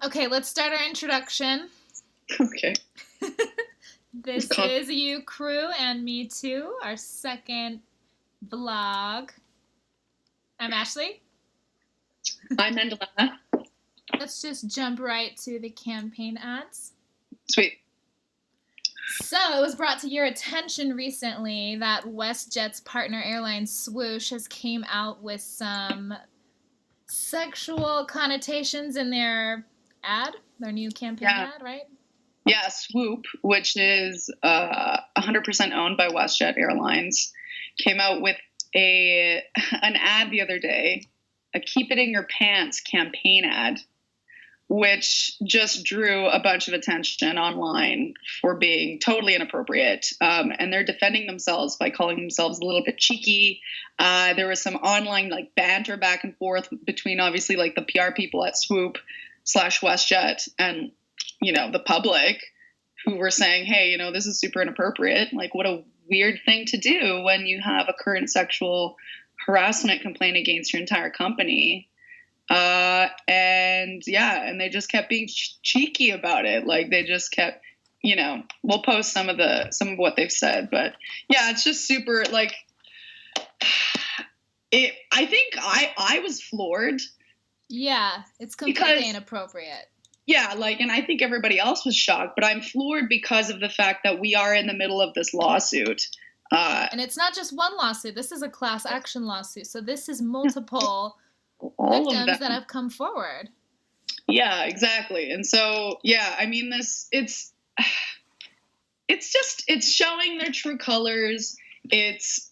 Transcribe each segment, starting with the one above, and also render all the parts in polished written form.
Okay, let's start our introduction. Okay. This is You Crew and Me Too, our second vlog. I'm Ashley. I'm Mandela. Let's just jump right to the campaign ads. Sweet. So, it was brought to your attention recently that WestJet's partner airline Swoosh has came out with some sexual connotations in their ad, their new campaign ad, right? Yeah, Swoop, which is 100% owned by WestJet Airlines, came out with an ad the other day, a Keep It in Your Pants campaign ad, which just drew a bunch of attention online for being totally inappropriate. And they're defending themselves by calling themselves a little bit cheeky. There was some online banter back and forth between obviously the PR people at Swoop / WestJet and the public, who were saying, hey, this is super inappropriate. What a weird thing to do when you have a current sexual harassment complaint against your entire company. And they just kept being cheeky about it. They just kept, we'll post some of what they've said, but yeah, it's just super I think I was floored. Yeah, it's completely inappropriate. Yeah, and I think everybody else was shocked, but I'm floored because of the fact that we are in the middle of this lawsuit. And it's not just one lawsuit. This is a class action lawsuit. So this is multiple victims that have come forward. Yeah, exactly. And so, yeah, I mean, it's showing their true colors. It's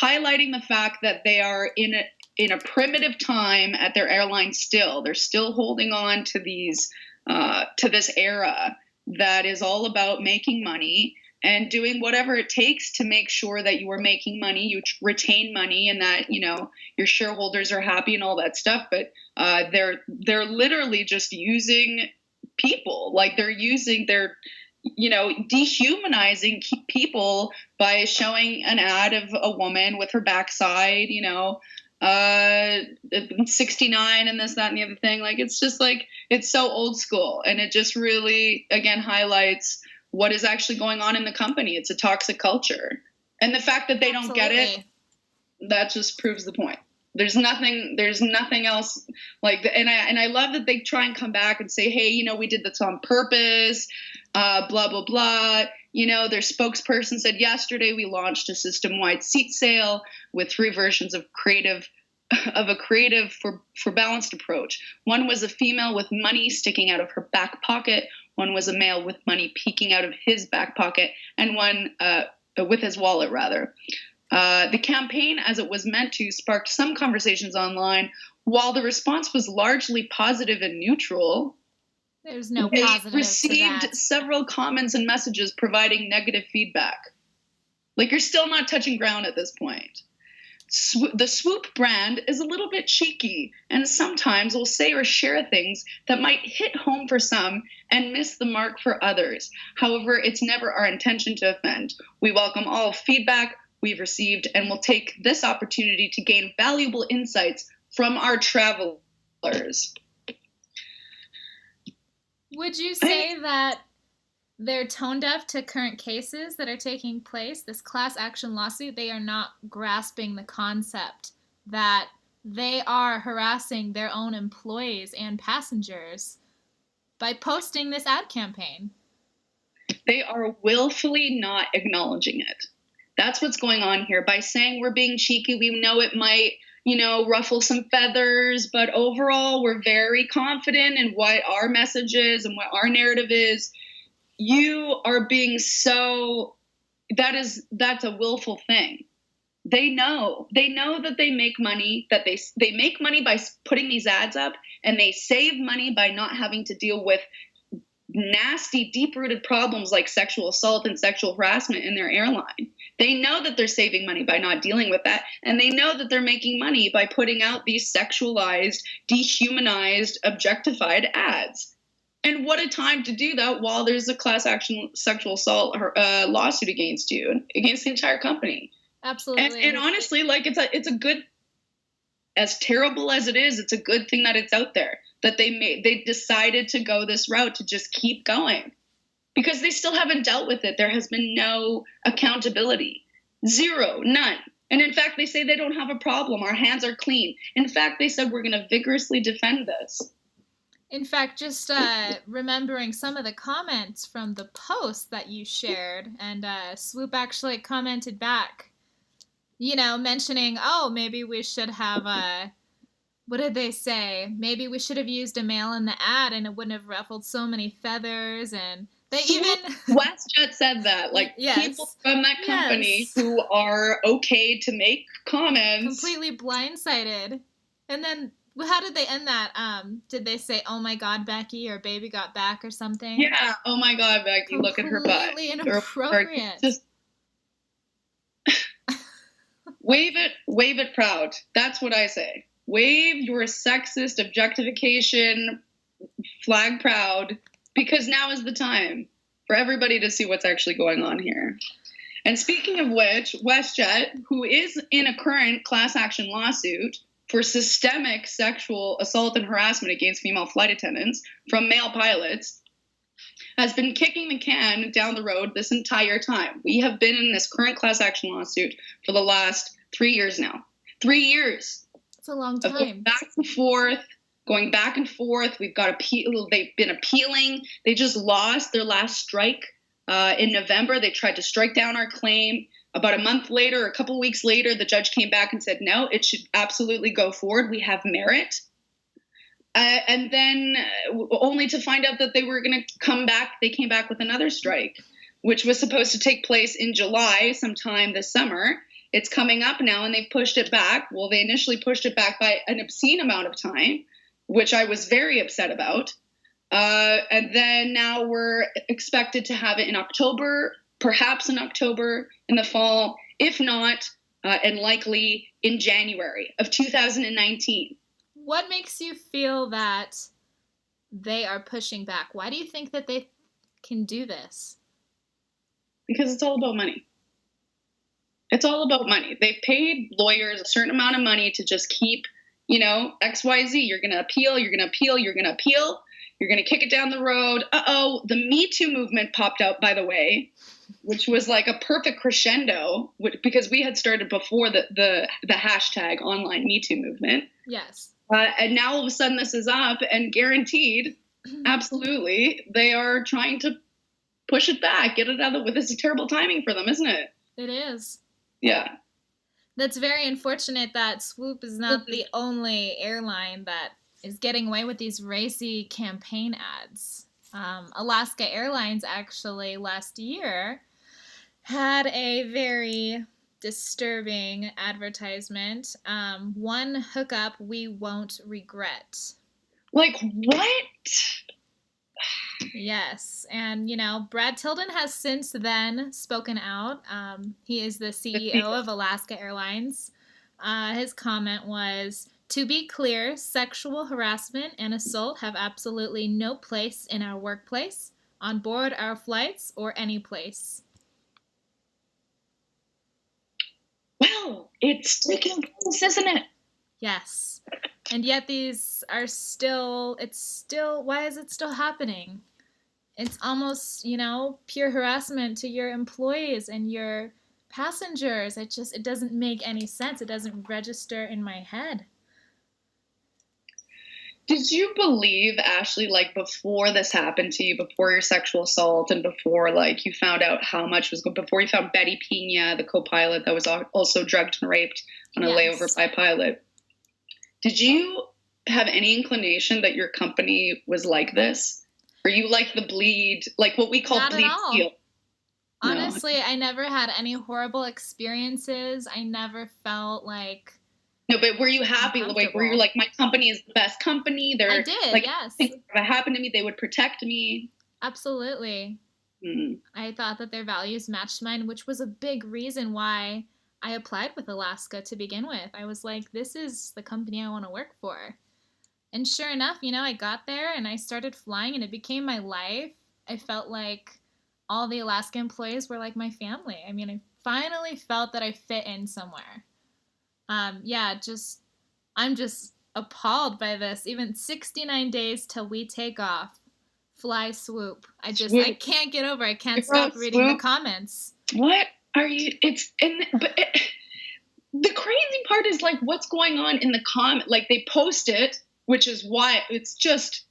highlighting the fact that they are in a primitive time at their airline still. They're still holding on to these to this era that is all about making money and doing whatever it takes to make sure that you are making money, you retain money, and that your shareholders are happy and all that stuff. But they're literally just using people. They're dehumanizing people by showing an ad of a woman with her backside, 69 and this, that, and the other thing. It's just it's so old school, and it just really again highlights what is actually going on in the company. It's a toxic culture, and the fact that they don't get it, that just proves the point. There's nothing else and I love that they try and come back and say, hey, we did this on purpose, blah, blah, blah. Their spokesperson said yesterday we launched a system-wide seat sale with 3 versions of a creative for balanced approach. One was a female with money sticking out of her back pocket. One was a male with money peeking out of his back pocket, and one with his wallet, rather. The campaign, as it was meant to, sparked some conversations online. While the response was largely positive and neutral, there's no positive. They received several comments and messages providing negative feedback. You're still not touching ground at this point. The Swoop brand is a little bit cheeky, and sometimes will say or share things that might hit home for some and miss the mark for others. However, it's never our intention to offend. We welcome all feedback we've received and will take this opportunity to gain valuable insights from our travelers. Would you say that they're tone deaf to current cases that are taking place? This class action lawsuit, they are not grasping the concept that they are harassing their own employees and passengers by posting this ad campaign. They are willfully not acknowledging it. That's what's going on here. By saying we're being cheeky, we know it might, ruffle some feathers, but overall we're very confident in what our message is and what our narrative is. You are being that's a willful thing. They know that they make money, that they make money by putting these ads up, and they save money by not having to deal with nasty, deep-rooted problems like sexual assault and sexual harassment in their airline. They know that they're saving money by not dealing with that, and they know that they're making money by putting out these sexualized, dehumanized, objectified ads. And what a time to do that while there's a class action sexual assault lawsuit against you, against the entire company. Absolutely. And honestly, it's a good, as terrible as it is, it's a good thing that it's out there, that they decided to go this route, to just keep going, because they still haven't dealt with it. There has been no accountability. Zero, none. And in fact, they say they don't have a problem. Our hands are clean. In fact, they said we're going to vigorously defend this. In fact, just remembering some of the comments from the post that you shared, and Swoop actually commented back, mentioning, oh, maybe we should have what did they say? Maybe we should have used a male in the ad and it wouldn't have ruffled so many feathers. And they even WestJet said that, like, yes. People from that company who are okay to make comments, completely blindsided. And then how did they end that? Did they say, "Oh my God, Becky," or "Baby got back" or something? Yeah. Oh my God, Becky, look at her butt. Completely inappropriate. Just wave it proud. That's what I say. Wave your sexist objectification flag proud, because now is the time for everybody to see what's actually going on here. And speaking of which, WestJet, who is in a current class action lawsuit for systemic sexual assault and harassment against female flight attendants from male pilots, has been kicking the can down the road this entire time. We have been in this current class action lawsuit for the last 3 years now. 3 years. It's a long time. Going back and forth. We've got they've been appealing. They just lost their last strike in November. They tried to strike down our claim. About a month later, a couple weeks later, the judge came back and said, no, it should absolutely go forward. We have merit. And then only to find out that they were going to come back. They came back with another strike, which was supposed to take place in July, sometime this summer. It's coming up now, and they've pushed it back. Well, they initially pushed it back by an obscene amount of time, which I was very upset about. And then now we're expected to have it in October, perhaps in October in the fall, if not, and likely in January of 2019. What makes you feel that they are pushing back? Why do you think that they can do this? Because it's all about money. It's all about money. They've paid lawyers a certain amount of money to just keep, XYZ. You're going to appeal, you're going to appeal, you're going to appeal. You're going to kick it down the road. Uh-oh, the Me Too movement popped out, by the way, which was like a perfect crescendo, because we had started before the hashtag online Me Too movement. Yes. And now all of a sudden this is up, and guaranteed, absolutely, they are trying to push it back, get it out of the way. This is terrible timing for them, isn't it? It is. Yeah. That's very unfortunate that Swoop is not the only airline that is getting away with these racy campaign ads. Alaska Airlines actually last year had a very disturbing advertisement. One hookup we won't regret. Like, what? Yes, and Brad Tilden has since then spoken out. He is the CEO of Alaska Airlines. His comment was, "To be clear, sexual harassment and assault have absolutely no place in our workplace, on board our flights, or any place." Well, it's taking place, isn't it? Yes. And yet these are why is it still happening? It's almost, pure harassment to your employees and your passengers. It doesn't make any sense. It doesn't register in my head. Did you believe, Ashley, like before this happened to you, before your sexual assault, and before you found out how much was going, before you found Betty Pena, the co-pilot that was also drugged and raped on a layover by a pilot, did you have any inclination that your company was like this? Are you like the bleed, like what we call Not bleed at all. steel? Honestly, I never had any horrible experiences. I never felt like... No, but were you happy? Like, were you like, my company is the best company? I did, like, yes. If it happened to me, they would protect me. Absolutely. I thought that their values matched mine, which was a big reason why I applied with Alaska to begin with. I was like, this is the company I want to work for. And sure enough, I got there and I started flying and it became my life. I felt like all the Alaska employees were like my family. I mean, I finally felt that I fit in somewhere. I'm just appalled by this. Even 69 days till we take off. Fly Swoop. I Swoop. can't get over. I can't Girl, stop reading the Swoop. comments. What are you? The crazy part is like what's going on in the comment. Like they post it, which is why it's just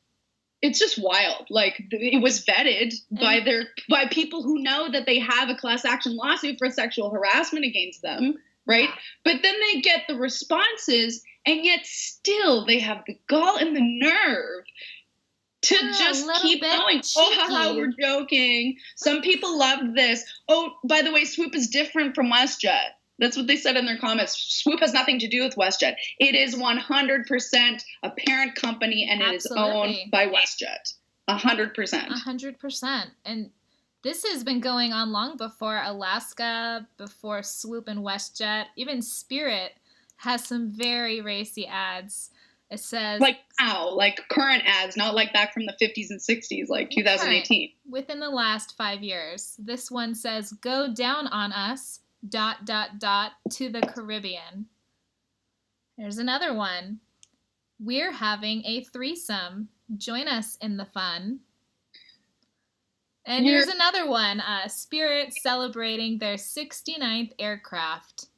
wild. Like it was vetted by people who know that they have a class action lawsuit for sexual harassment against them, right? Yeah. But then they get the responses, and yet still they have the gall and the nerve to just keep going. Cheeky. Oh, haha, we're joking. Some people loved this. Oh, by the way, Swoop is different from WestJet. That's what they said in their comments. Swoop has nothing to do with WestJet. It is 100% a parent company, and it is owned by WestJet. 100%. 100%. And this has been going on long before Alaska, before Swoop and WestJet. Even Spirit has some very racy ads. It says... Like now, like current ads, not like back from the 50s and 60s, like 2018. Within the last 5 years. This one says, "Go down on us, ... to the Caribbean." There's another one. "We're having a threesome. Join us in the fun." And here's another one. Spirit celebrating their 69th aircraft.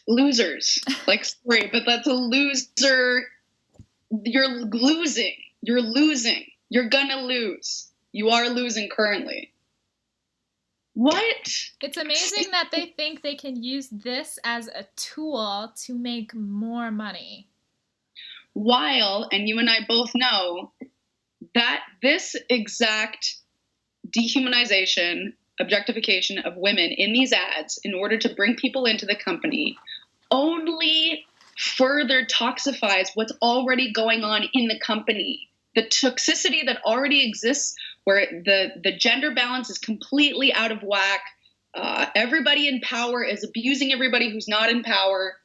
Losers. Like, sorry, but that's a loser. You're losing. You're losing. You're gonna lose. You are losing currently. What? It's amazing that they think they can use this as a tool to make more money. While, and you and I both know, that this exact dehumanization, objectification of women in these ads in order to bring people into the company only further toxifies what's already going on in the company. The toxicity that already exists, where the gender balance is completely out of whack. Everybody in power is abusing everybody who's not in power,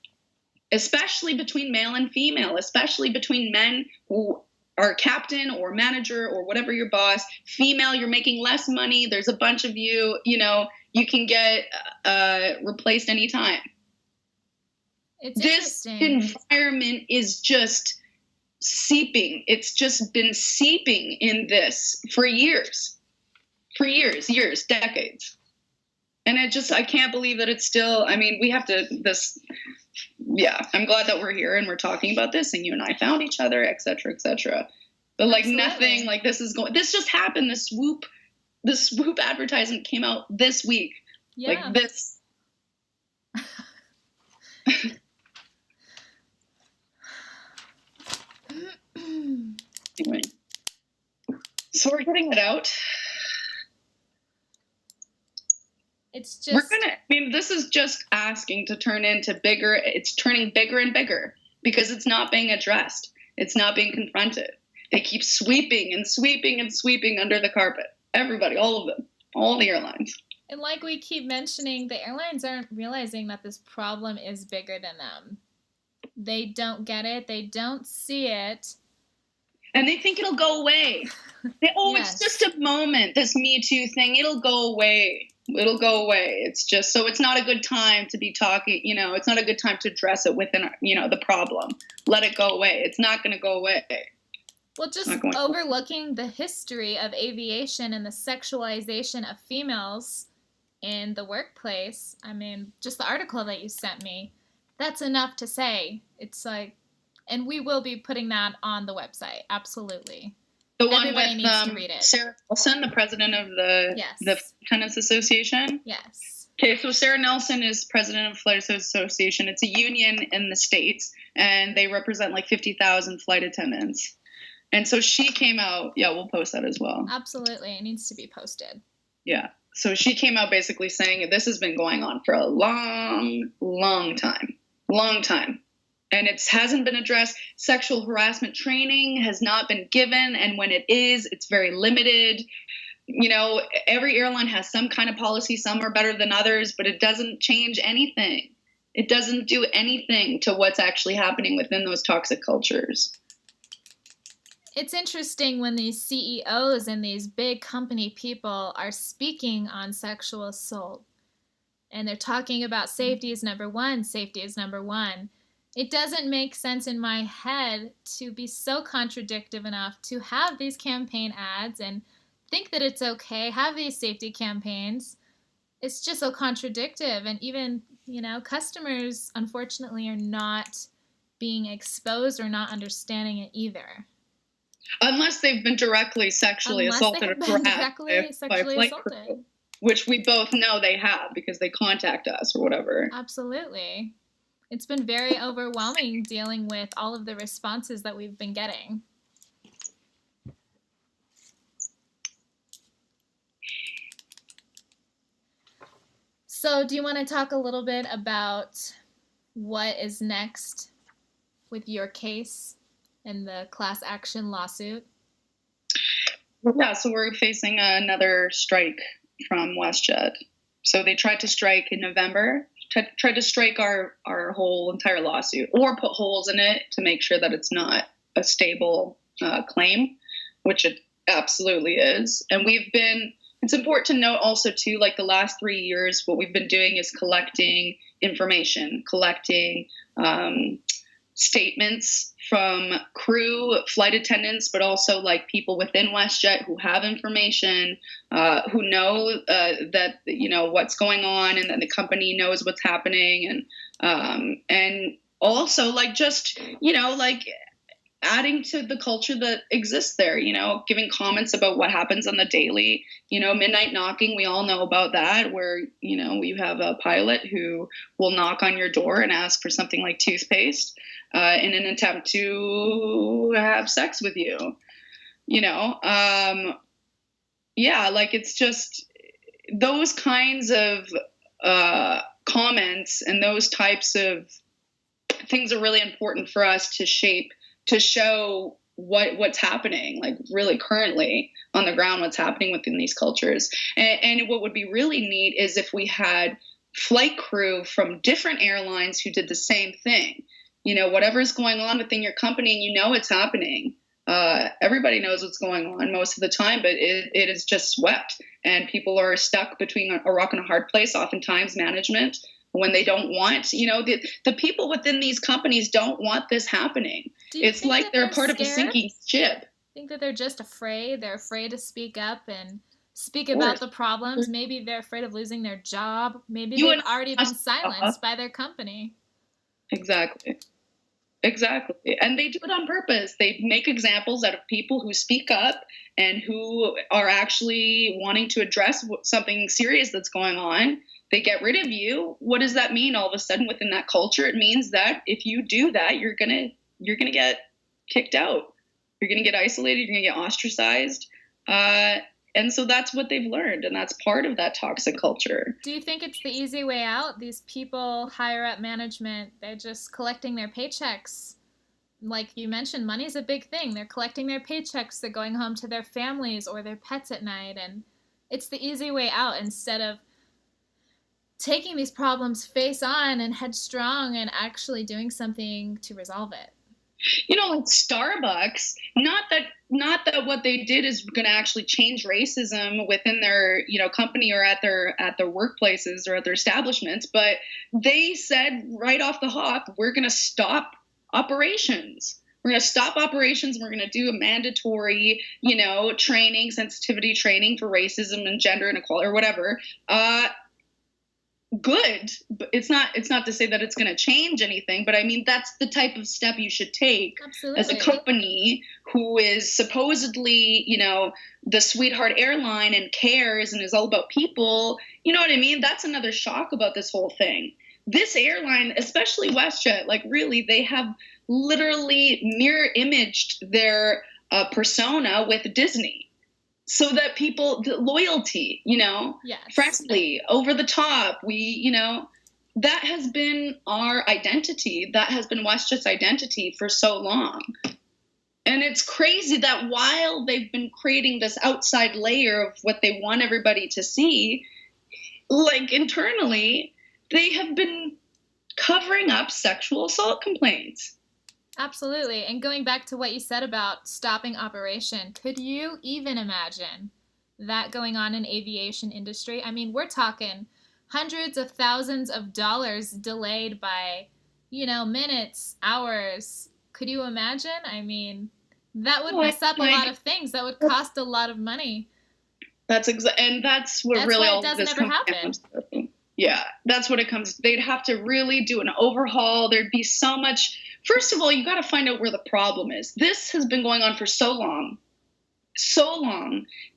especially between male and female, especially between men who are captain or manager or whatever your boss. Female, you're making less money. There's a bunch of you, you can get replaced anytime. This environment is just seeping. It's just been seeping in this for years, decades. And I can't believe that it's still, we have to, I'm glad that we're here and we're talking about this and you and I found each other, et cetera, et cetera. But like Absolutely. Nothing like this just happened. The Swoop advertisement came out this week. Yeah. Like this. Anyway, so we're getting it out. It's just this is just asking to turn into bigger. It's turning bigger and bigger because it's not being addressed. It's not being confronted. They keep sweeping and sweeping and sweeping under the carpet. Everybody, all of them, all the airlines. And like we keep mentioning, the airlines aren't realizing that this problem is bigger than them. They don't get it. They don't see it. And they think it'll go away. Yes. It's just a moment, this Me Too thing. It'll go away. It'll go away. It's just, so it's not a good time to be talking, it's not a good time to address it within, the problem. Let it go away. It's not going to go away. Well, just overlooking the history of aviation and the sexualization of females in the workplace. Just the article that you sent me, that's enough to say. It's like, and we will be putting that on the website. Absolutely. The one with Sarah Nelson, the president of the Tenants Association? Yes. Okay, so Sarah Nelson is president of Flight Association. It's a union in the States, and they represent like 50,000 flight attendants. And so she came out. Yeah, we'll post that as well. Absolutely. It needs to be posted. Yeah. So she came out basically saying this has been going on for a long, long time. Long time. And it hasn't been addressed. Sexual harassment training has not been given. And when it is, it's very limited. Every airline has some kind of policy. Some are better than others, but it doesn't change anything. It doesn't do anything to what's actually happening within those toxic cultures. It's interesting when these CEOs and these big company people are speaking on sexual assault. and they're talking about safety is number one, safety is number one. It doesn't make sense in my head to be so contradictive enough to have these campaign ads and think that it's okay, have these safety campaigns. It's just so contradictive. And even, customers, unfortunately, are not being exposed or not understanding it either. Unless they've been directly sexually assaulted or harassed by flight crew, which we both know they have because they contact us or whatever. Absolutely. It's been very overwhelming dealing with all of the responses that we've been getting. So, do you want to talk a little bit about what is next with your case and the class action lawsuit? Yeah, so we're facing another strike from WestJet. So they tried to strike in November, tried to strike our whole entire lawsuit or put holes in it to make sure that it's not a stable claim, which it absolutely is. And it's important to note also too, like the last 3 years, what we've been doing is collecting information, collecting statements from crew, flight attendants, but also like people within WestJet who have information, who know that what's going on, and that the company knows what's happening, and also like just like adding to the culture that exists there, giving comments about what happens on the daily, midnight knocking. We all know about that, where, you have a pilot who will knock on your door and ask for something like toothpaste in an attempt to have sex with you, yeah, like it's just those kinds of comments and those types of things are really important for us to show what's happening, like really currently on the ground, what's happening within these cultures. And what would be really neat is if we had flight crew from different airlines who did the same thing. Whatever's going on within your company, and it's happening. Everybody knows what's going on most of the time, but it is just swept, and people are stuck between a rock and a hard place. Oftentimes, management, when they don't want, the people within these companies don't want this happening. It's like they're part of a sinking ship. Think that they're just afraid. They're afraid to speak up and speak about the problems. Maybe they're afraid of losing their job. Maybe they've already been silenced by their company. Exactly. And they do it on purpose. They make examples out of people who speak up and who are actually wanting to address something serious that's going on. They get rid of you. What does that mean all of a sudden within that culture? It means that if you do that, you're going to get kicked out. You're going to get isolated. You're going to get ostracized. And so that's what they've learned, and that's part of that toxic culture. Do you think it's the easy way out? These people, higher up management, they're just collecting their paychecks. Like you mentioned, money's a big thing. They're collecting their paychecks. They're going home to their families or their pets at night, and it's the easy way out instead of taking these problems face on and headstrong and actually doing something to resolve it. Like Starbucks, not that what they did is going to actually change racism within their, company or at their workplaces or at their establishments, but they said right off the hop, we're going to stop operations. We're going to stop operations. And we're going to do a mandatory, training, sensitivity training for racism and gender inequality or whatever. Good, but it's not to say that it's going to change anything, but I mean that's the type of step you should take. Absolutely. As a company who is supposedly the sweetheart airline and cares and is all about people. You know what I mean? That's another shock about this whole thing. This airline, especially WestJet, like really they have literally mirror imaged their persona with Disney. So that people, the loyalty, yes. Friendly, over the top, that has been our identity. That has been WestJet's identity for so long. And it's crazy that while they've been creating this outside layer of what they want everybody to see, like internally, they have been covering up sexual assault complaints. Absolutely. And going back to what you said about stopping operation, could you even imagine that going on in aviation industry? I mean, we're talking hundreds of thousands of dollars delayed by, minutes, hours. Could you imagine? I mean, that would mess up a lot of things. That would cost a lot of money. And that's what really all doesn't this ever happen. Yeah, that's what it comes. They'd have to really do an overhaul. There'd be so much. First of all, you got to find out where the problem is. This has been going on for so long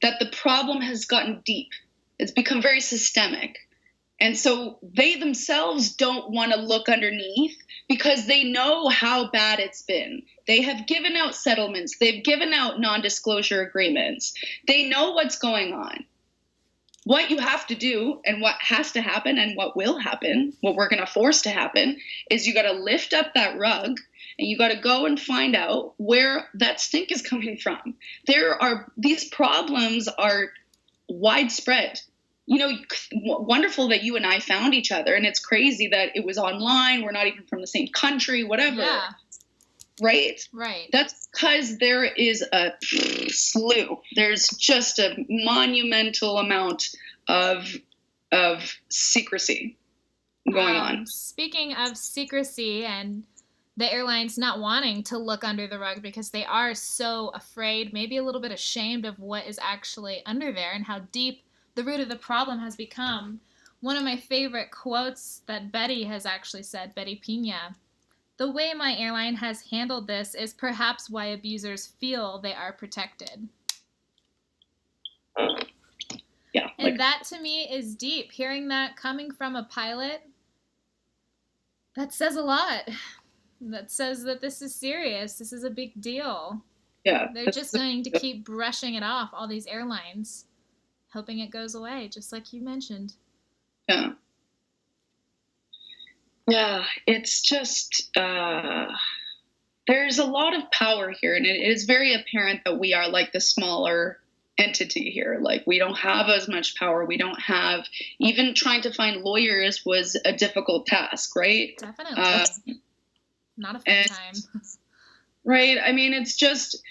that the problem has gotten deep. It's become very systemic. And so they themselves don't want to look underneath because they know how bad it's been. They have given out settlements. They've given out non-disclosure agreements. They know what's going on. What you have to do and what has to happen and what will happen, what we're going to force to happen, is you got to lift up that rug and you got to go and find out where that stink is coming from. These problems are widespread. Wonderful that you and I found each other, and it's crazy that it was online. We're not even from the same country, whatever. Yeah. Right? Right. That's because there is a slew. There's just a monumental amount of secrecy going on. Speaking of secrecy and the airlines not wanting to look under the rug because they are so afraid, maybe a little bit ashamed of what is actually under there and how deep the root of the problem has become. One of my favorite quotes that Betty has actually said, Betty Pina, "The way my airline has handled this is perhaps why abusers feel they are protected." Yeah. And that to me is deep. Hearing that coming from a pilot, that says a lot. That says that this is serious. This is a big deal. Yeah. They're just going to keep brushing it off, all these airlines, hoping it goes away, just like you mentioned. Yeah. Yeah, it's just, there's a lot of power here, and it is very apparent that we are like the smaller entity here. Like, we don't have as much power. We don't have, even trying to find lawyers was a difficult task, right? Definitely. Not a fun time. Right? I mean, it's just,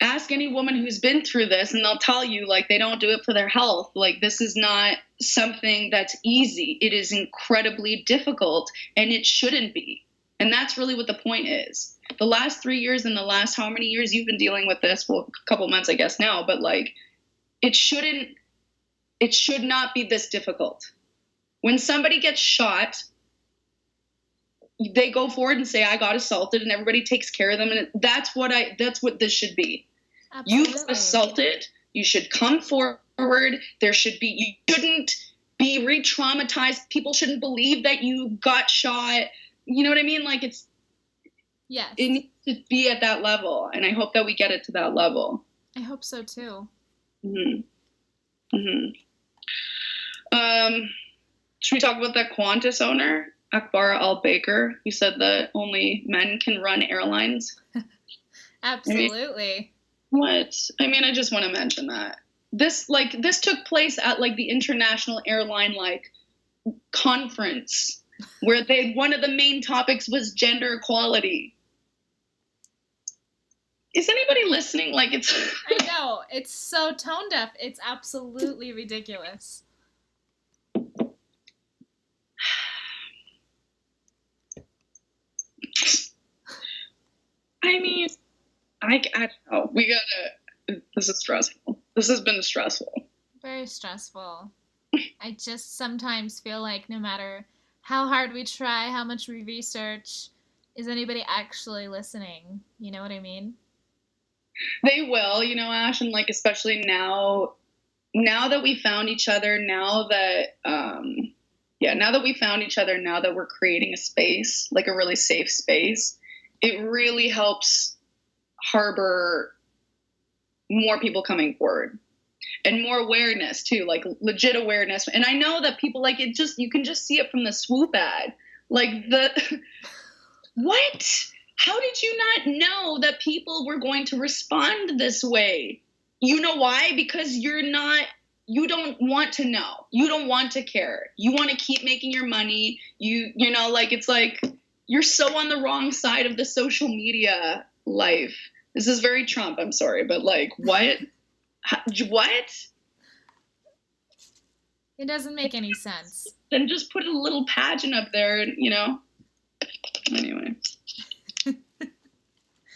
ask any woman who's been through this and they'll tell you, like, they don't do it for their health. Like, this is not something that's easy. It is incredibly difficult, and it shouldn't be. And that's really what the point is. The last 3 years and the last how many years you've been dealing with this? Well, a couple months, I guess now, but like, it should not be this difficult. When somebody gets shot, they go forward and say, I got assaulted, and everybody takes care of them. And that's what this should be. Absolutely. You got assaulted. You should come forward. You shouldn't be re-traumatized. People shouldn't believe that you got shot. You know what I mean? Like, yes. It needs to be at that level. And I hope that we get it to that level. I hope so too. Mm-hmm. Mm-hmm. Should we talk about that Qantas owner, Akbar Al-Baker, who said that only men can run airlines? Absolutely. I mean, I just want to mention that. This took place at like the International Airline conference where one of the main topics was gender equality. Is anybody listening? Like, it's I know. It's so tone deaf. It's absolutely ridiculous. I mean, I don't know. This is stressful. This has been stressful. Very stressful. I just sometimes feel like no matter how hard we try, how much we research, is anybody actually listening? You know what I mean? They will, Ash, and like, especially now that we found each other, now that we're creating a space, like a really safe space, it really helps harbor more people coming forward and more awareness too, like legit awareness. And I know that people like it, you can just see it from the Swoop ad. Like what? How did you not know that people were going to respond this way? You know why? Because you don't want to know. You don't want to care. You want to keep making your money. It's like you're so on the wrong side of the social media life. This is very Trump. I'm sorry, but like, what? What? It doesn't make any sense. Then just put a little pageant up there, and Anyway.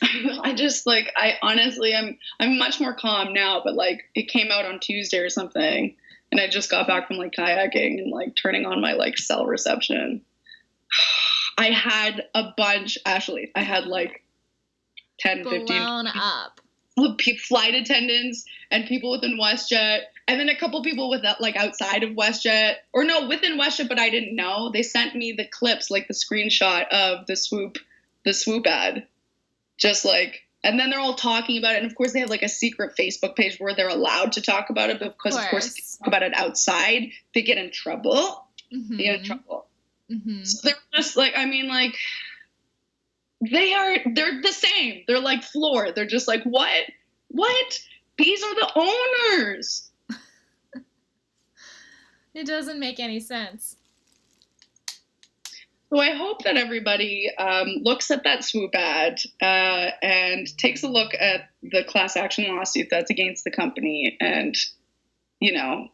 I honestly, I'm much more calm now, but like it came out on Tuesday or something, and I just got back from like kayaking and like turning on my like cell reception. I had a bunch, Ashley. I had like 10, 15 blown up flight attendants and people within WestJet, and then a couple people with that like outside of WestJet, or no, within WestJet, but I didn't know. They sent me the clips, like the screenshot of the swoop ad. Just like, and then they're all talking about it. And of course they have like a secret Facebook page where they're allowed to talk about it, because of course if you talk about it outside, they get in trouble. Mm-hmm. They get in trouble. Mm-hmm. So they're just like, I mean, like, they're the same. They're like floored. They're just like, what? These are the owners. It doesn't make any sense. So I hope that everybody looks at that swoop ad and takes a look at the class action lawsuit that's against the company. And, we're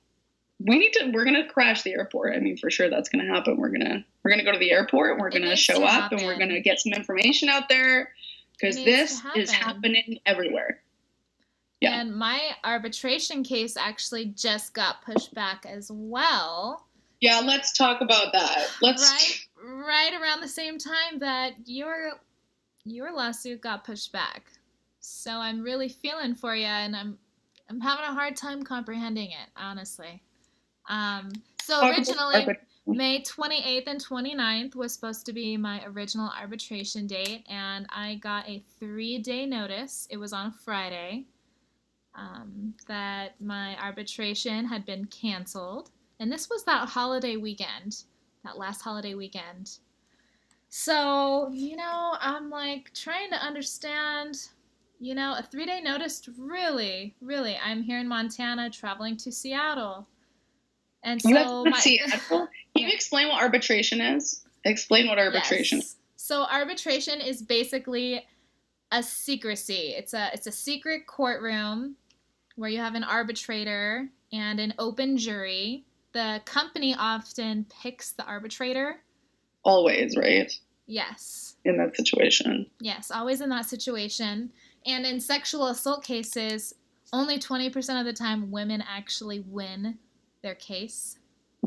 going to crash the airport. I mean, for sure that's going to happen. We're going to go to the airport, and we're going to show up, and we're going to get some information out there, because this is happening everywhere. Yeah. And my arbitration case actually just got pushed back as well. Yeah, let's talk about that. Right around the same time that your lawsuit got pushed back. So I'm really feeling for you, and I'm having a hard time comprehending it, honestly. So originally, May 28th and 29th was supposed to be my original arbitration date, and I got a 3-day notice. It was on a Friday, that my arbitration had been canceled. And this was that holiday weekend, that last holiday weekend. So, I'm like trying to understand, a 3-day notice, really, I'm here in Montana traveling to Seattle. And so Seattle? Can you explain what arbitration is? Explain what arbitration is. So arbitration is basically a secrecy. It's a secret courtroom where you have an arbitrator and an open jury. The company often picks the arbitrator. Always, right? Yes. In that situation. Yes, always in that situation. And in sexual assault cases, only 20% of the time women actually win their case.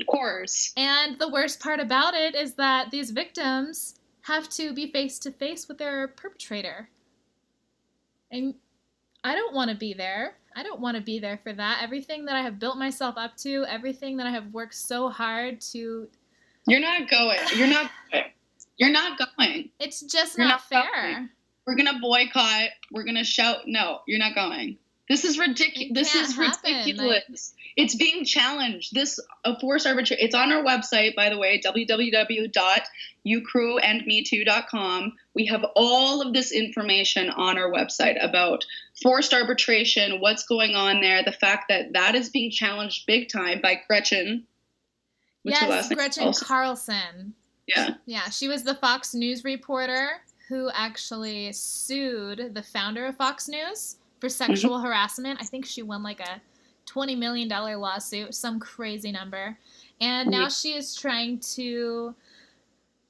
Of course. And the worst part about it is that these victims have to be face to face with their perpetrator. And I don't want to be there. I don't want to be there for that. Everything that I have built myself up to, everything that I have worked so hard to... You're not going. It's just not fair. Going. We're going to boycott. We're going to shout. No, you're not going. This is ridiculous. Ridiculous. It's being challenged. This forced arbitration. It's on our website, by the way, www.ucrewandmetoo.com. We have all of this information on our website about forced arbitration, what's going on there, the fact that is being challenged big time by Gretchen. Yes, Gretchen Carlson. Yeah. Yeah, she was the Fox News reporter who actually sued the founder of Fox News for sexual harassment. I think she won like a $20 million lawsuit, some crazy number. And now she is trying to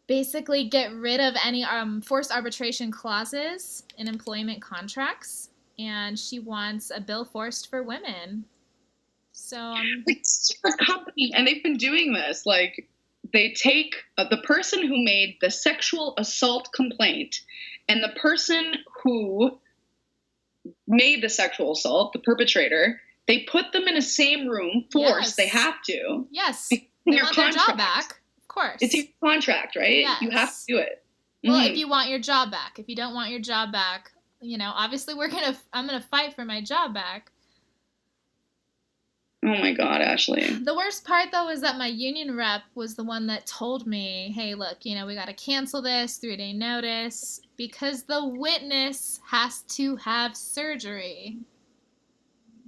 basically get rid of any forced arbitration clauses in employment contracts. And she wants a bill forced for women. So it's a company, and they've been doing this. Like, they take the person who made the sexual assault complaint and the person who made the sexual assault, the perpetrator, they put them in the same room, forced. Yes. They have to. Yes. They want their job back, of course. It's your contract, right? Yes. You have to do it. Well, if you want your job back. If you don't want your job back, obviously I'm going to fight for my job back. Oh my God, Ashley. The worst part, though, is that my union rep was the one that told me, hey, look, we got to cancel this 3-day notice because the witness has to have surgery.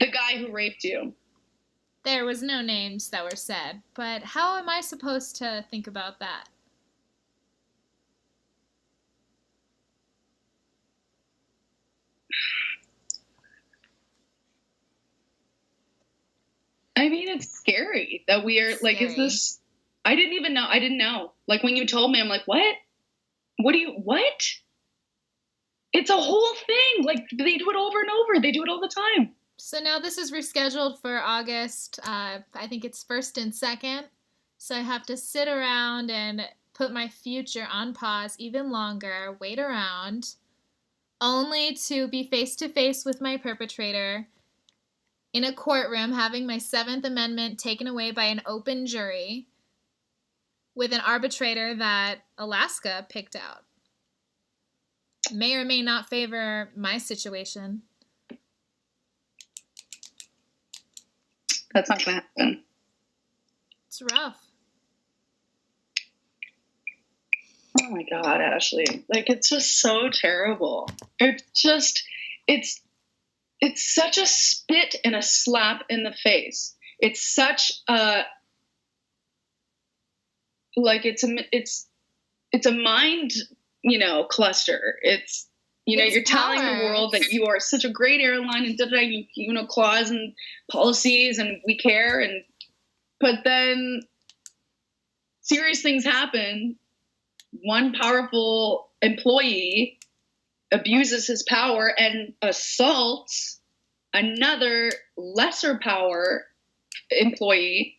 The guy who raped you. There was no names that were said, but how am I supposed to think about that? I mean, it's scary that we are like, is Scary. this, I didn't know. Like when you told me, I'm like, what? What? It's a whole thing. Like they do it over and over. They do it all the time. So now this is rescheduled for August. I think it's 1st and 2nd. So I have to sit around and put my future on pause even longer, wait around, only to be face to face with my perpetrator in a courtroom having my 7th Amendment taken away by an open jury with an arbitrator that Alaska picked out. May or may not favor my situation. That's not going to happen. It's rough. Oh my God, Ashley. Like, it's just so terrible. It's such a spit and a slap in the face. It's such a, like, it's a mind, cluster. It's, It's you're telling power. the world that you are such a great airline and clause and policies and we care. But then serious things happen. One powerful employee abuses his power and assaults another lesser power employee.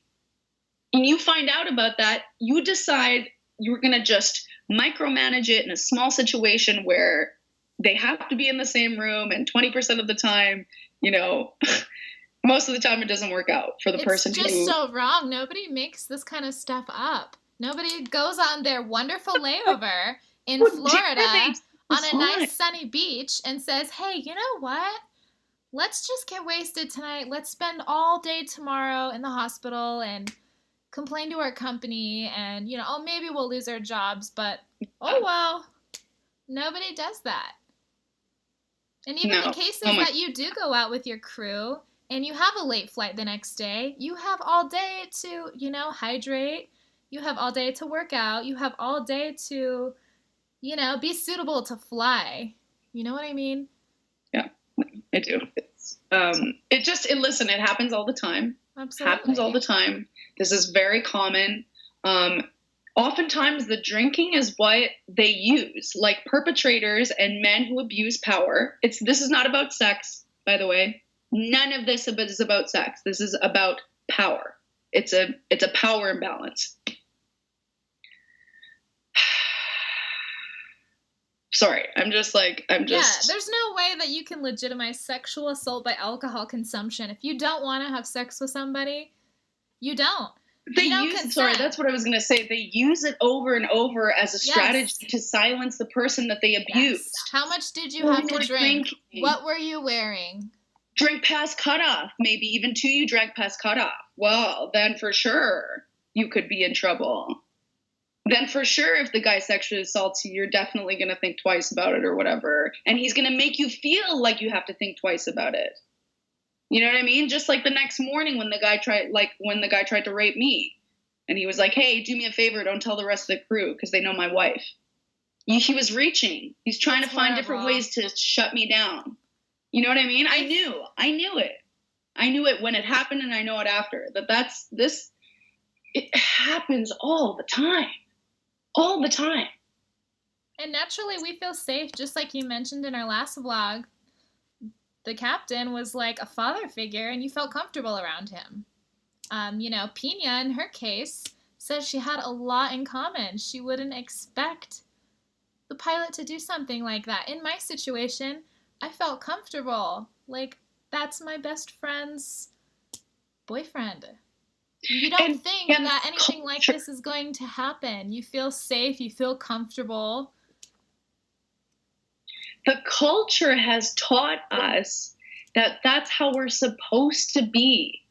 And you find out about that, you decide you're going to just micromanage it in a small situation where they have to be in the same room, and 20% of the time, most of the time it doesn't work out for the person It's just so wrong. Nobody makes this kind of stuff up. Nobody goes on their wonderful layover in Florida on a nice sunny beach and says, hey, you know what? Let's just get wasted tonight. Let's spend all day tomorrow in the hospital and complain to our company and, maybe we'll lose our jobs, but oh well. Nobody does that. And even the cases that you do go out with your crew and you have a late flight the next day, you have all day to, hydrate. You have all day to work out. You have all day to, be suitable to fly. You know what I mean? Yeah, I do. Listen, it happens all the time. Absolutely. Happens all the time. This is very common. Oftentimes the drinking is what they use, like perpetrators and men who abuse power. This is not about sex, by the way. None of this is about sex. This is about power. It's a power imbalance. Sorry, Yeah, there's no way that you can legitimize sexual assault by alcohol consumption. If you don't want to have sex with somebody, you don't. That's what I was going to say. They use it over and over as a strategy to silence the person that they abuse. Yes. How much did you have to drink? What were you wearing? Drink past cutoff. Maybe even two you drank past cutoff. Well, then for sure you could be in trouble. Then for sure if the guy sexually assaults you, you're definitely going to think twice about it or whatever. And he's going to make you feel like you have to think twice about it. You know what I mean? Just like the next morning when the guy tried to rape me and he was like, hey, do me a favor. Don't tell the rest of the crew because they know my wife. He was reaching. He's trying to find different ways to shut me down. You know what I mean? I knew it. I knew it when it happened and I know it after. It happens all the time. All the time. And naturally we feel safe, just like you mentioned in our last vlog. The captain was like a father figure and you felt comfortable around him. Pina, in her case, says she had a lot in common. She wouldn't expect the pilot to do something like that. In my situation, I felt comfortable. Like, that's my best friend's boyfriend. You don't think that anything like this is going to happen. You feel safe. You feel comfortable. The culture has taught us that that's how we're supposed to be.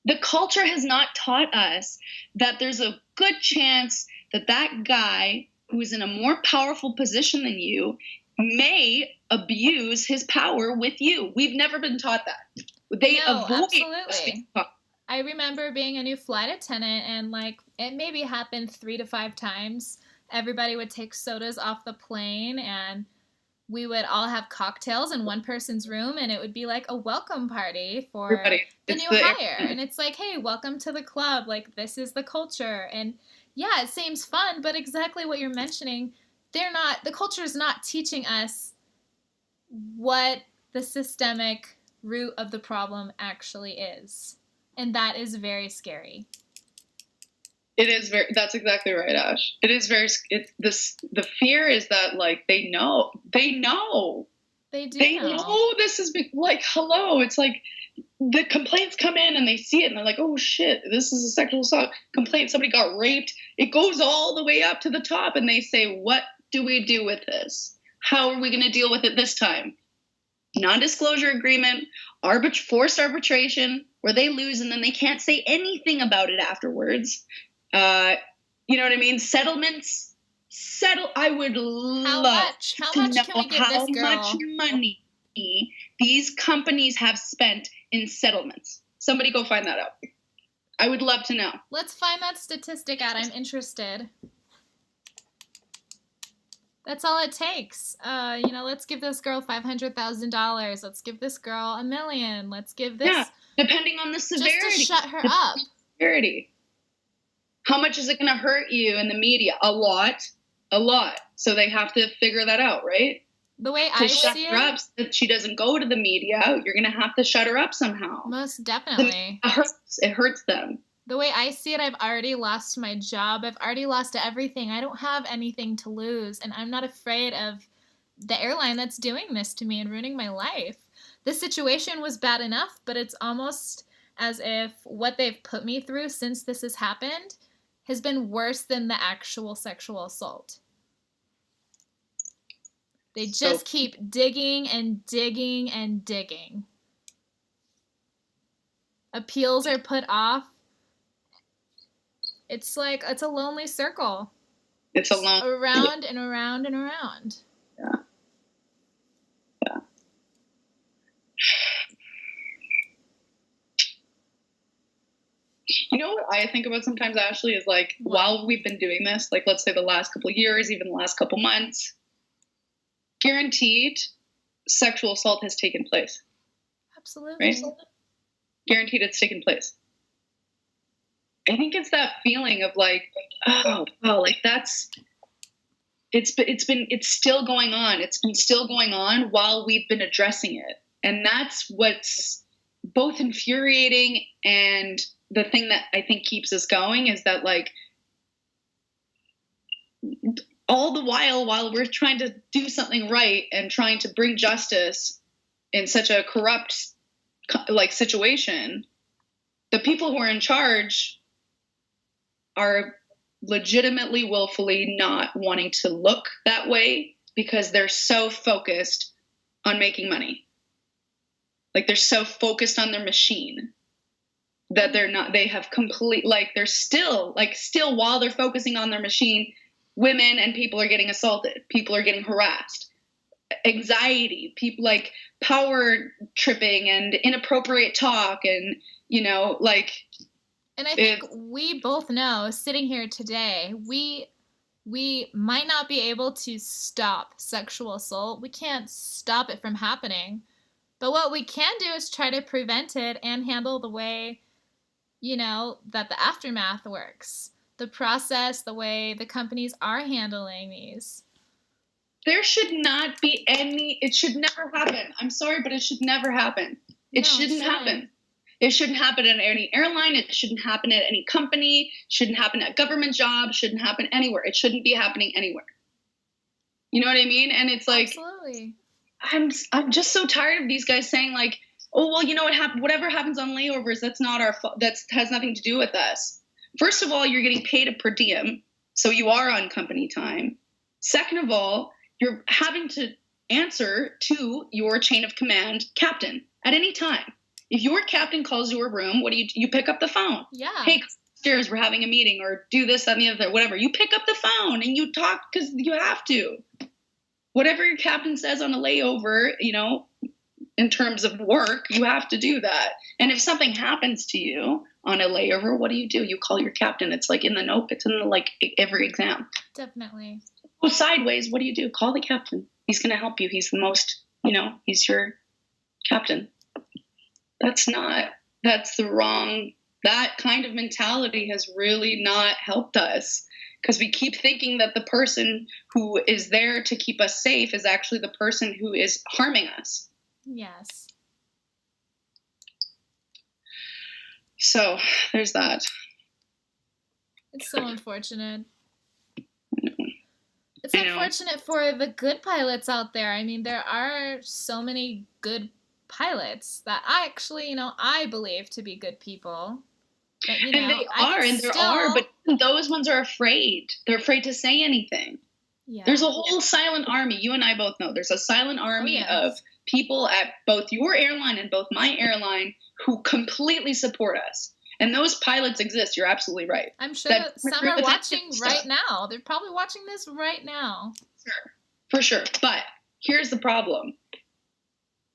The culture has not taught us that there's a good chance that guy who is in a more powerful position than you may abuse his power with you. We've never been taught that. They avoid us being taught. I remember being a new flight attendant and it maybe happened 3 to 5 times. Everybody would take sodas off the plane and we would all have cocktails in one person's room, and it would be like a welcome party for Everybody. the It's new the hire. And it's like, hey, welcome to the club. Like, this is the culture. And yeah, it seems fun, but exactly what you're mentioning, the culture is not teaching us what the systemic root of the problem actually is. And that is very scary. It is that's exactly right, Ash. It is the fear is that, like, they know They do know this is like, hello, it's like the complaints come in and they see it and they're like, oh shit, this is a sexual assault complaint, somebody got raped. It goes all the way up to the top and they say, what do we do with this? How are we going to deal with it this time? Non-disclosure agreement, forced arbitration, where they lose and then they can't say anything about it afterwards. You know what I mean? Settlements. I would love how to much know can we give how this girl? much money these companies have spent in settlements. Somebody go find that out. I would love to know. Let's find that statistic out. I'm interested. That's all it takes. Let's give this girl $500,000. Let's give this girl $1 million. Let's give this. Yeah, depending on the severity. Just to shut her up. Severity. How much is it going to hurt you in the media? A lot. So they have to figure that out, right? The way I see her up, so that she doesn't go to the media, you're going to have to shut her up somehow. Most definitely. It hurts them. The way I see it, I've already lost my job. I've already lost everything. I don't have anything to lose, and I'm not afraid of the airline that's doing this to me and ruining my life. This situation was bad enough, but it's almost as if what they've put me through since this has happened has been worse than the actual sexual assault. They just keep digging and digging and digging. Appeals are put off. It's a lonely circle. It's around and around and around. Yeah. You know what I think about sometimes, Ashley, is like, while we've been doing this, like, let's say the last couple of years, even the last couple months, guaranteed sexual assault has taken place. Absolutely. Right? Guaranteed it's taken place. I think it's that feeling of like, oh, wow, like it's still going on. It's been still going on while we've been addressing it. And that's what's both infuriating, and the thing that I think keeps us going is that, like, all the while we're trying to do something right and trying to bring justice in such a corrupt, like, situation, the people who are in charge are legitimately, willfully not wanting to look that way because they're so focused on making money. Like, they're so focused on their machine that they have complete, like, they're still while they're focusing on their machine, women and people are getting assaulted. People are getting harassed. Anxiety, people, like, power tripping and inappropriate talk, and, like. And I think we both know, sitting here today, we might not be able to stop sexual assault. We can't stop it from happening. But what we can do is try to prevent it and handle the way, that the aftermath works. The process, the way the companies are handling these. There should not be it should never happen. I'm sorry, but it should never happen. It shouldn't happen. It shouldn't happen at any airline. It shouldn't happen at any company. Shouldn't happen at government jobs. Shouldn't happen anywhere. It shouldn't be happening anywhere. You know what I mean? And it's like, absolutely. I'm just so tired of these guys saying, like, oh, well, whatever happens on layovers, that's not our fault. That has nothing to do with us. First of all, you're getting paid a per diem, so you are on company time. Second of all, you're having to answer to your chain of command captain at any time. If your captain calls your room, what do? You pick up the phone. Yeah. Hey, upstairs, we're having a meeting, or do this, that, and the other, whatever. You pick up the phone and you talk because you have to. Whatever your captain says on a layover, in terms of work, you have to do that. And if something happens to you on a layover, what do? You call your captain. It's like in the note. It's in every exam. Definitely. Go sideways. What do? Call the captain. He's going to help you. He's the most, he's your captain. That's the wrong, that kind of mentality has really not helped us, because we keep thinking that the person who is there to keep us safe is actually the person who is harming us. Yes. So there's that. It's so unfortunate. It's unfortunate for the good pilots out there. I mean, there are so many good pilots that I believe to be good people. But, but those ones are afraid. They're afraid to say anything. Yeah. There's a whole silent army. You and I both know there's a silent army of people at both your airline and both my airline who completely support us. And those pilots exist. You're absolutely right. I'm sure that some are watching right now. They're probably watching this right now. Sure. For sure. But here's the problem.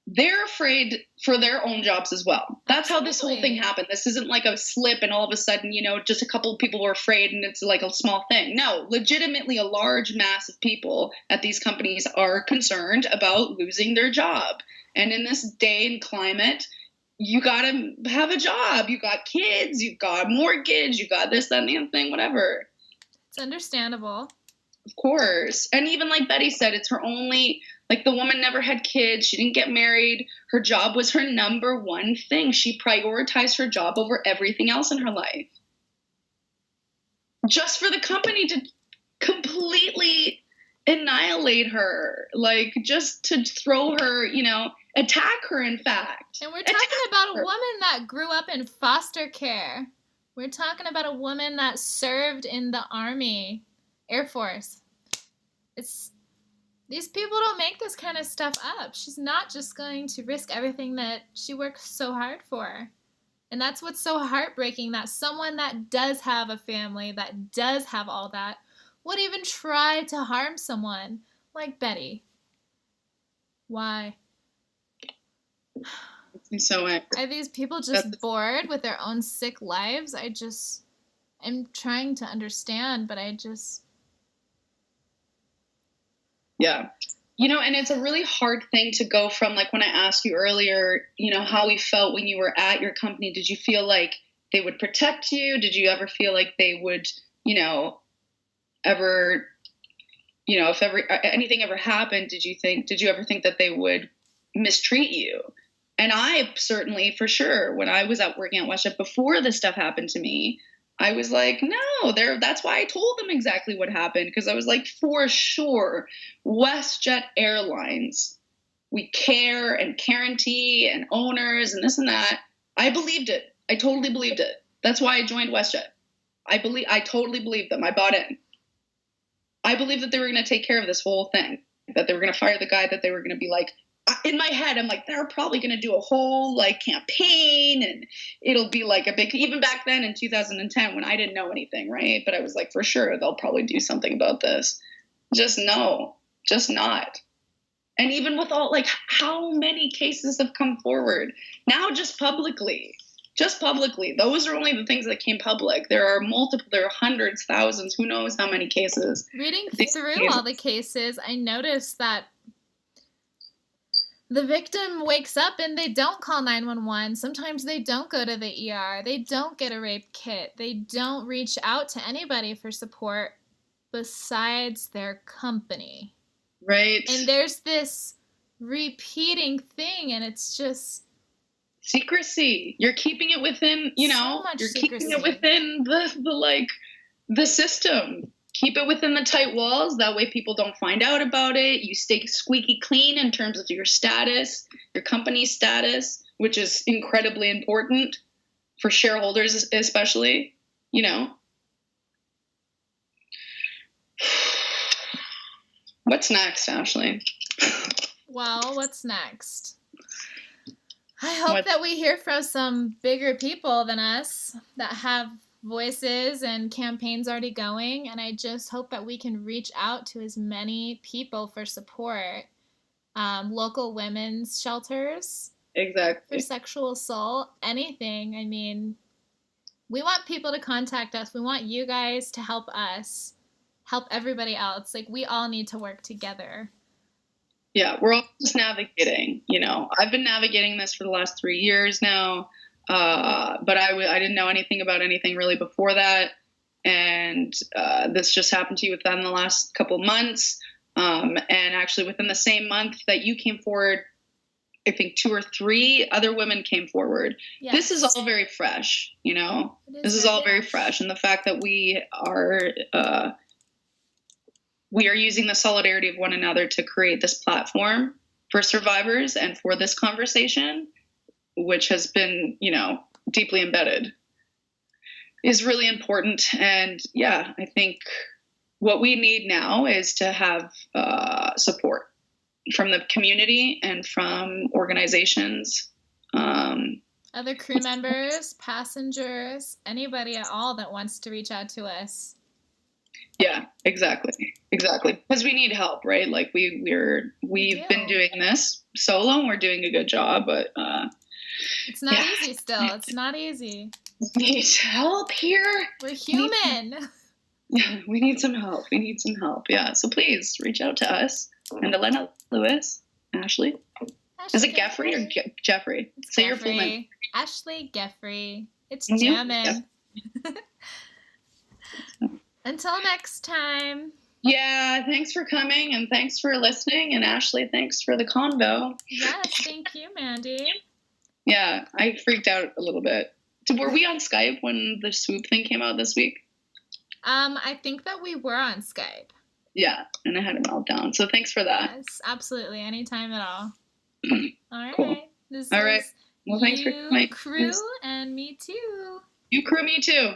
They're afraid for their own jobs as well. That's how this whole thing happened. This isn't like a slip and all of a sudden, just a couple of people were afraid and it's like a small thing. No, legitimately a large mass of people at these companies are concerned about losing their job. And in this day and climate, you got to have a job. You got kids, you got mortgage, you got this, that, and the other thing, whatever. It's understandable. Of course. And even like Betty said, it's her only, like the woman never had kids. She didn't get married. Her job was her number one thing. She prioritized her job over everything else in her life. Just for the company to completely annihilate her, like just to throw her, attack her, in fact. And we're talking about a woman that grew up in foster care. We're talking about a woman that served in the Army, Air Force. These people don't make this kind of stuff up. She's not just going to risk everything that she worked so hard for. And that's what's so heartbreaking, that someone that does have a family, that does have all that, would even try to harm someone like Betty. Why? So are these people just bored with their own sick lives? I'm trying to understand, but yeah. And it's a really hard thing to go from, like when I asked you earlier, how we felt when you were at your company. Did you feel like they would protect you? Did you ever feel like they would, ever, if anything ever happened, did you ever think that they would mistreat you? And I certainly, for sure, when I was out working at WestJet before this stuff happened to me, I was like, no, that's why I told them exactly what happened. Because I was like, for sure, WestJet Airlines, we care and guarantee and owners and this and that. I believed it. I totally believed it. That's why I joined WestJet. I totally believed them. I bought in. I believed that they were going to take care of this whole thing, that they were going to fire the guy, that they were going to be like, in my head, I'm like, they're probably going to do a whole campaign, and it'll be like a big, even back then in 2010 when I didn't know anything, right? But I was like, for sure, they'll probably do something about this. Just not. And even with all, how many cases have come forward now, just publicly, those are only the things that came public. There are hundreds, thousands, who knows how many cases. Reading through all the cases, I noticed that the victim wakes up and they don't call 911. Sometimes they don't go to the ER. They don't get a rape kit. They don't reach out to anybody for support besides their company. Right. And there's this repeating thing, and it's just secrecy. You're keeping it within, so much you're secrecy. Keeping it within the system. Keep it within the tight walls. That way people don't find out about it. You stay squeaky clean in terms of your status, your company status, which is incredibly important for shareholders especially, What's next, Ashley? Well, what's next? I hope that we hear from some bigger people than us that have voices and campaigns already going, and I just hope that we can reach out to as many people for support. Local women's shelters. Exactly. For sexual assault, anything. I mean, we want people to contact us. We want you guys to help us, help everybody else. We all need to work together. Yeah, we're all just navigating. I've been navigating this for the last 3 years now, but I didn't know anything about anything really before that, and this just happened to you within the last couple months, and actually within the same month that you came forward, I think 2 or 3 other women came forward. Yes. This is all very fresh, This is all very fresh, and the fact that we are using the solidarity of one another to create this platform for survivors and for this conversation, which has been, deeply embedded, is really important. And yeah, I think what we need now is to have support from the community and from organizations. Other crew members, passengers, anybody at all that wants to reach out to us. Yeah, exactly. Because we need help, right? Like we've been doing this solo and we're doing a good job, but it's not easy still. It's not easy. We need help here. We're human. We need some help. Yeah. So please reach out to us and Elena Lewis, Ashley. Is it Geffrey or Jeffrey? Say your full name. Ashley Geffrey. It's jamming. Until next time. Yeah, thanks for coming and thanks for listening. And Ashley, thanks for the convo. Yes, thank you, Mandy. Yeah, I freaked out a little bit. Were we on Skype when the swoop thing came out this week? I think that we were on Skype. Yeah, and I had a meltdown. So thanks for that. Yes, absolutely. Anytime at all. All right. Cool. This all right. is Well, thanks for coming. Crew and me too. You crew me too.